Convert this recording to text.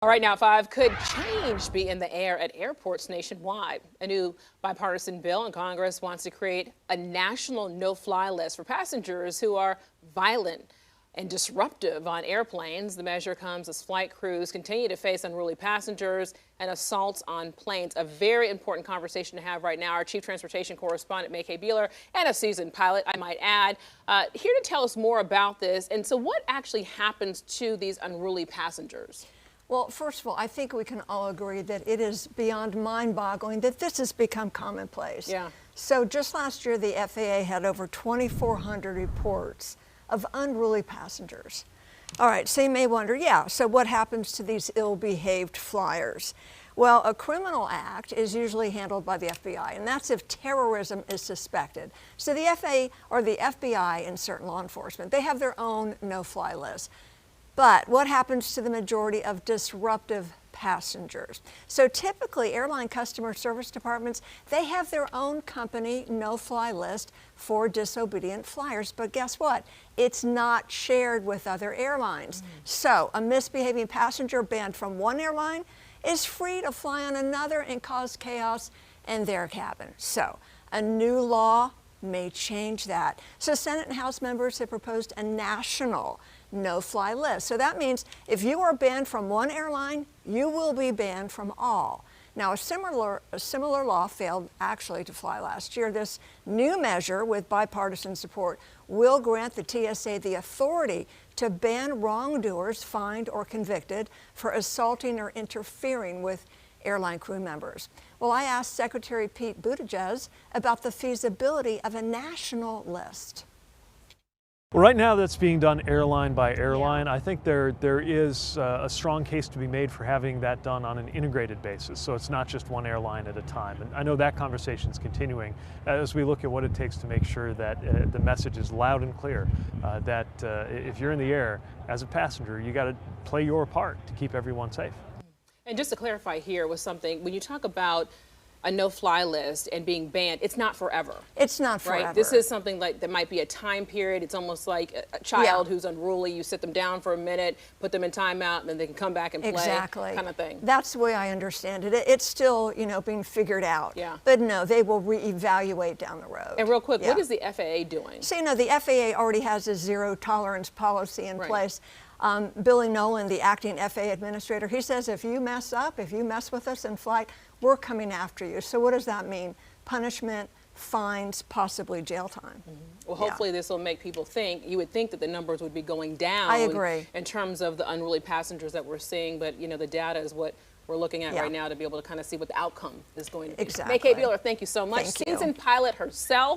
All right, now 5, could change be in the air at airports nationwide? A new bipartisan bill in Congress wants to create a national no-fly list for passengers who are violent and disruptive on airplanes. The measure comes as flight crews continue to face unruly passengers and assaults on planes. A very important conversation to have right now. Our chief transportation correspondent, May Beeler, and a seasoned pilot, I might add, here to tell us more about this. And so what actually happens to these unruly passengers? Well, first of all, I think we can all agree that it is beyond mind-boggling that this has become commonplace. Yeah. So just last year, the FAA had over 2,400 reports of unruly passengers. All right, so you may wonder, so what happens to these ill-behaved flyers? Well, a criminal act is usually handled by the FBI, and that's if terrorism is suspected. So the FAA or the FBI and certain law enforcement, they have their own no-fly list. But what happens to the majority of disruptive passengers? So typically, airline customer service departments, they have their own company no-fly list for disobedient flyers. But guess what? It's not shared with other airlines. So a misbehaving passenger banned from one airline is free to fly on another and cause chaos in their cabin. So a new law may change that. So Senate and House members have proposed a national no-fly list. So that means if you are banned from one airline, you will be banned from all. Now, a similar law failed actually to fly last year. This new measure with bipartisan support will grant the TSA the authority to ban wrongdoers fined or convicted for assaulting or interfering with airline crew members. Well, I asked Secretary Pete Buttigieg about the feasibility of a national list. Well, right now that's being done airline by airline. I think there is a strong case to be made for having that done on an integrated basis, so it's not just one airline at a time. And I know that conversation is continuing as we look at what it takes to make sure that the message is loud and clear, that if you're in the air as a passenger, you got to play your part to keep everyone safe. And just to clarify here with something, when you talk about a no-fly list and being banned, it's not forever. It's not forever. Right? This is something like that might be a time period. It's almost like a child who's unruly. You sit them down for a minute, put them in timeout, and then they can come back and play. Exactly. Kind of thing. That's the way I understand it. It's still, being figured out. Yeah. But no, they will reevaluate down the road. And real quick, what is the FAA doing? So, the FAA already has a zero tolerance policy in place. Billy Nolan, the acting FAA administrator, he says if you mess up, if you mess with us in flight, we're coming after you. So what does that mean? Punishment, fines, possibly jail time. Well, hopefully this will make people think. You would think that the numbers would be going down. I agree. In terms of the unruly passengers that we're seeing, but the data is what we're looking at right now to be able to kind of see what the outcome is going to be. Exactly. May Beeler, thank you so much. Thank you. Seasoned pilot herself.